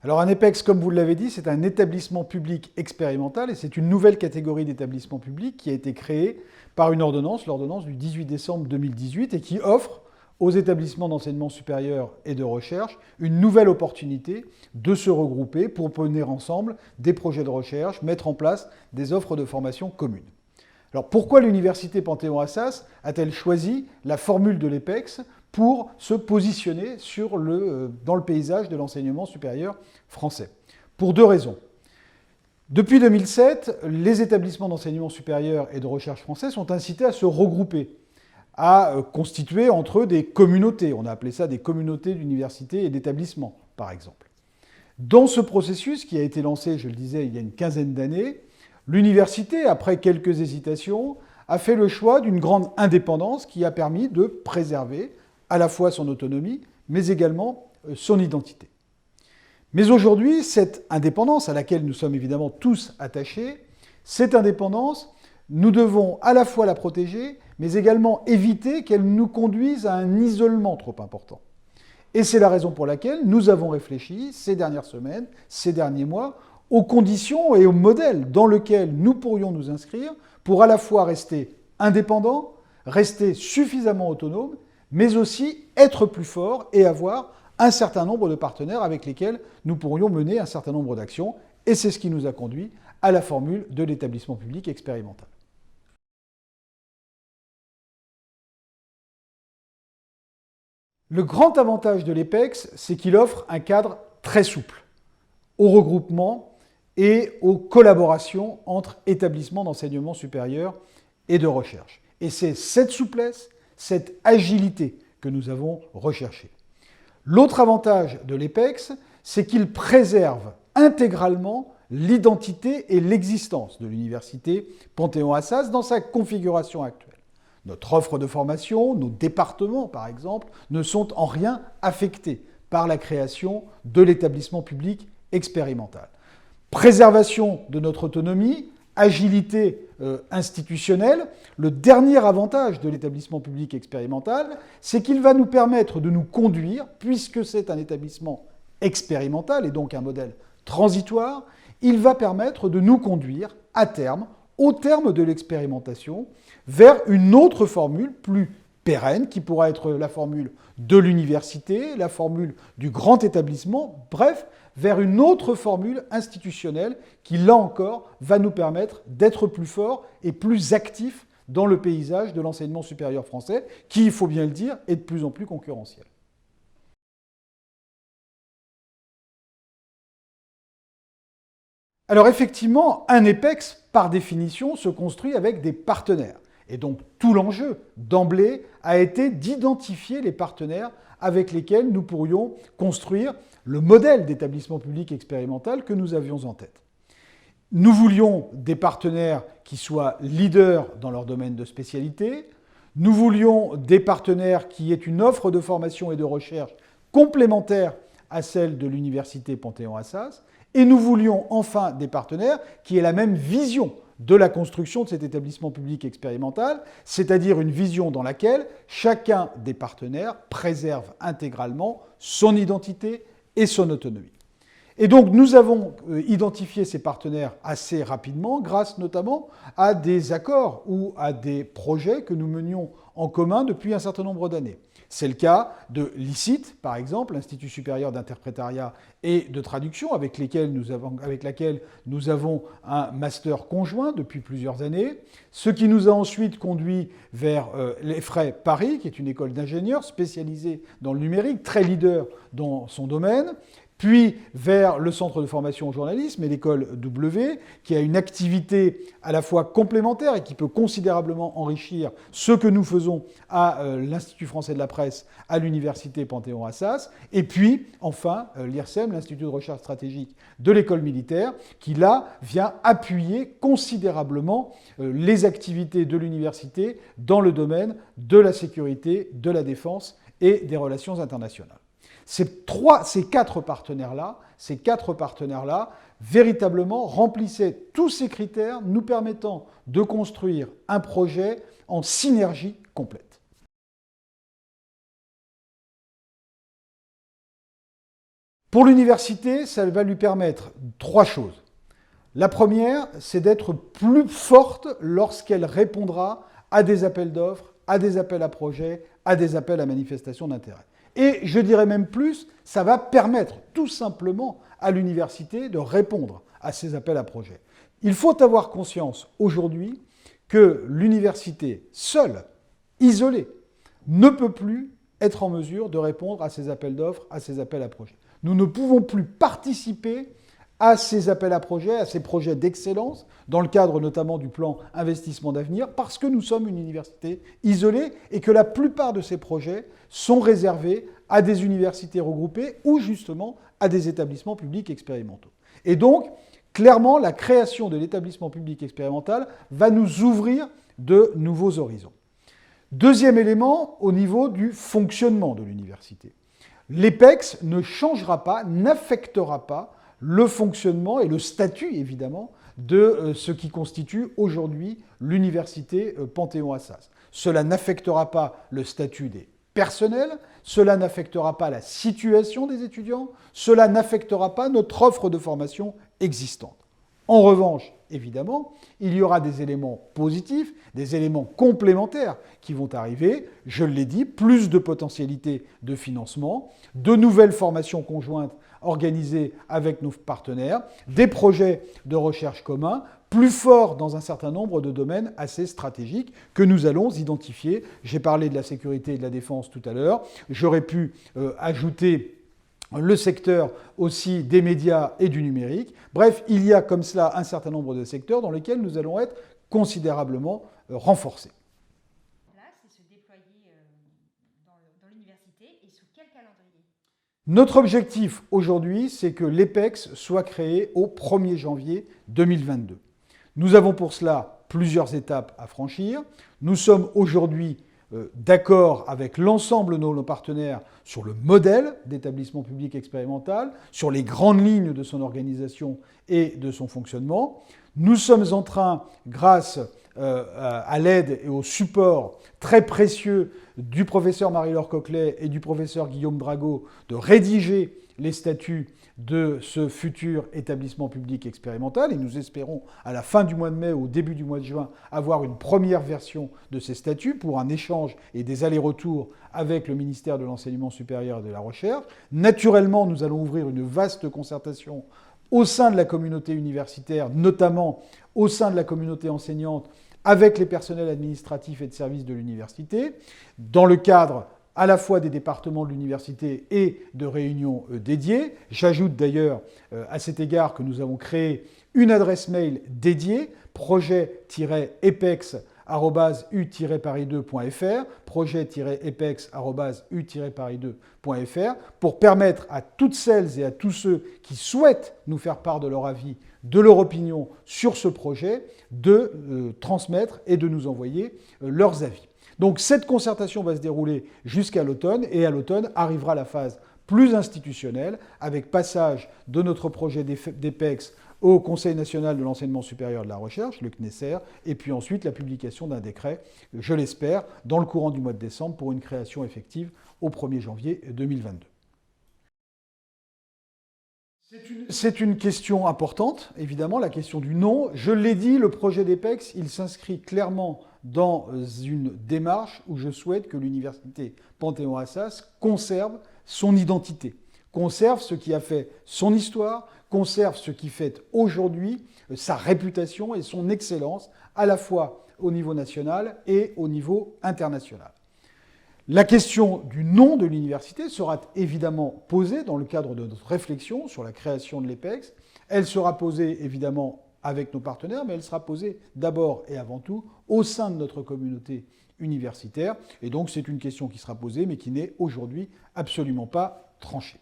Alors un EPEX, comme vous l'avez dit, c'est un établissement public expérimental et c'est une nouvelle catégorie d'établissement public qui a été créée par une ordonnance, l'ordonnance du 18 décembre 2018, et qui offre aux établissements d'enseignement supérieur et de recherche une nouvelle opportunité de se regrouper pour mener ensemble des projets de recherche, mettre en place des offres de formation communes. Alors pourquoi l'université Panthéon-Assas a-t-elle choisi la formule de l'EPEX pour se positionner dans le paysage de l'enseignement supérieur français? Pour deux raisons. Depuis 2007, les établissements d'enseignement supérieur et de recherche français sont incités à se regrouper, à constituer entre eux des communautés. On a appelé ça des communautés d'universités et d'établissements, par exemple. Dans ce processus qui a été lancé, je le disais, il y a une quinzaine d'années, l'université, après quelques hésitations, a fait le choix d'une grande indépendance qui a permis de préserver à la fois son autonomie, mais également son identité. Mais aujourd'hui, cette indépendance, à laquelle nous sommes évidemment tous attachés, cette indépendance, nous devons à la fois la protéger, mais également éviter qu'elle nous conduise à un isolement trop important. Et c'est la raison pour laquelle nous avons réfléchi ces dernières semaines, ces derniers mois, aux conditions et aux modèles dans lesquels nous pourrions nous inscrire pour à la fois rester indépendants, rester suffisamment autonomes, mais aussi être plus forts et avoir un certain nombre de partenaires avec lesquels nous pourrions mener un certain nombre d'actions. Et c'est ce qui nous a conduit à la formule de l'établissement public expérimental. Le grand avantage de l'EPEX, c'est qu'il offre un cadre très souple au regroupement et aux collaborations entre établissements d'enseignement supérieur et de recherche. Et c'est cette souplesse, cette agilité que nous avons recherchée. L'autre avantage de l'EPEX, c'est qu'il préserve intégralement l'identité et l'existence de l'université Panthéon-Assas dans sa configuration actuelle. Notre offre de formation, nos départements par exemple, ne sont en rien affectés par la création de l'établissement public expérimental. Préservation de notre autonomie, agilité institutionnelle. Le dernier avantage de l'établissement public expérimental, c'est qu'il va nous permettre de nous conduire, puisque c'est un établissement expérimental et donc un modèle transitoire, il va permettre de nous conduire à terme, au terme de l'expérimentation, vers une autre formule plus pérenne, qui pourra être la formule de l'université, la formule du grand établissement, bref, vers une autre formule institutionnelle qui, là encore, va nous permettre d'être plus forts et plus actifs dans le paysage de l'enseignement supérieur français, qui, il faut bien le dire, est de plus en plus concurrentiel. Alors effectivement, un EPEX, par définition, se construit avec des partenaires. Et donc tout l'enjeu, d'emblée, a été d'identifier les partenaires avec lesquels nous pourrions construire le modèle d'établissement public expérimental que nous avions en tête. Nous voulions des partenaires qui soient leaders dans leur domaine de spécialité. Nous voulions des partenaires qui aient une offre de formation et de recherche complémentaire à celle de l'université Panthéon-Assas. Et nous voulions enfin des partenaires qui aient la même vision de la construction de cet établissement public expérimental, c'est-à-dire une vision dans laquelle chacun des partenaires préserve intégralement son identité et son autonomie. Et donc nous avons identifié ces partenaires assez rapidement, grâce notamment à des accords ou à des projets que nous menions en commun depuis un certain nombre d'années. C'est le cas de l'ICIT, par exemple, l'Institut supérieur d'interprétariat et de traduction, avec laquelle nous avons un master conjoint depuis plusieurs années, ce qui nous a ensuite conduit vers l'EFRAY Paris, qui est une école d'ingénieurs spécialisée dans le numérique, très leader dans son domaine, puis vers le centre de formation au journalisme et l'école W, qui a une activité à la fois complémentaire et qui peut considérablement enrichir ce que nous faisons à l'Institut français de la presse, à l'université Panthéon-Assas, et puis enfin l'IRSEM, l'Institut de recherche stratégique de l'école militaire, qui là vient appuyer considérablement les activités de l'université dans le domaine de la sécurité, de la défense et des relations internationales. Ces quatre partenaires-là, véritablement remplissaient tous ces critères, nous permettant de construire un projet en synergie complète. Pour l'université, ça va lui permettre 3 choses. La première, c'est d'être plus forte lorsqu'elle répondra à des appels d'offres, à des appels à projets, à des appels à manifestation d'intérêt. Et je dirais même plus, ça va permettre tout simplement à l'université de répondre à ces appels à projets. Il faut avoir conscience aujourd'hui que l'université seule, isolée, ne peut plus être en mesure de répondre à ces appels d'offres, à ces appels à projets. Nous ne pouvons plus participer à ces appels à projets, à ces projets d'excellence, dans le cadre notamment du plan investissement d'avenir, parce que nous sommes une université isolée et que la plupart de ces projets sont réservés à des universités regroupées ou justement à des établissements publics expérimentaux. Et donc, clairement, la création de l'établissement public expérimental va nous ouvrir de nouveaux horizons. Deuxième élément, au niveau du fonctionnement de l'université. L'EPEX ne changera pas, n'affectera pas le fonctionnement et le statut, évidemment, de ce qui constitue aujourd'hui l'université Panthéon-Assas. Cela n'affectera pas le statut des personnels, cela n'affectera pas la situation des étudiants, cela n'affectera pas notre offre de formation existante. En revanche, évidemment, il y aura des éléments positifs, des éléments complémentaires qui vont arriver. Je l'ai dit, plus de potentialités de financement, de nouvelles formations conjointes organisées avec nos partenaires, des projets de recherche communs, plus forts dans un certain nombre de domaines assez stratégiques que nous allons identifier. J'ai parlé de la sécurité et de la défense tout à l'heure. J'aurais pu ajouter le secteur aussi des médias et du numérique. Bref, il y a comme cela un certain nombre de secteurs dans lesquels nous allons être considérablement renforcés. Dans l'université et sous quel calendrier ? Notre objectif aujourd'hui, c'est que l'EPEX soit créé au 1er janvier 2022. Nous avons pour cela plusieurs étapes à franchir. Nous sommes aujourd'hui d'accord avec l'ensemble de nos partenaires sur le modèle d'établissement public expérimental, sur les grandes lignes de son organisation et de son fonctionnement. Nous sommes en train, grâce à l'aide et au support très précieux du professeur Marie-Laure Coquelet et du professeur Guillaume Drago, de rédiger les statuts de ce futur établissement public expérimental. Et nous espérons, à la fin du mois de mai ou au début du mois de juin, avoir une première version de ces statuts pour un échange et des allers-retours avec le ministère de l'Enseignement supérieur et de la Recherche. Naturellement, nous allons ouvrir une vaste concertation au sein de la communauté universitaire, notamment au sein de la communauté enseignante, avec les personnels administratifs et de services de l'université, dans le cadre à la fois des départements de l'université et de réunions dédiées. J'ajoute d'ailleurs à cet égard que nous avons créé une adresse mail dédiée, projet-epex@u-paris2.fr, projet-epex@u-paris2.fr, pour permettre à toutes celles et à tous ceux qui souhaitent nous faire part de leur avis, de leur opinion sur ce projet, de transmettre et de nous envoyer leurs avis. Donc cette concertation va se dérouler jusqu'à l'automne, et à l'automne arrivera la phase plus institutionnelle, avec passage de notre projet d'EPEX au Conseil national de l'enseignement supérieur et de la recherche, le CNESER, et puis ensuite la publication d'un décret, je l'espère, dans le courant du mois de décembre, pour une création effective au 1er janvier 2022. C'est une question importante, évidemment, la question du nom. Je l'ai dit, le projet d'EPEX, il s'inscrit clairement dans une démarche où je souhaite que l'université Panthéon-Assas conserve son identité, conserve ce qui a fait son histoire, conserve ce qui fait aujourd'hui sa réputation et son excellence, à la fois au niveau national et au niveau international. La question du nom de l'université sera évidemment posée dans le cadre de notre réflexion sur la création de l'EPEX. Elle sera posée évidemment avec nos partenaires, mais elle sera posée d'abord et avant tout au sein de notre communauté universitaire. Et donc c'est une question qui sera posée, mais qui n'est aujourd'hui absolument pas tranchée.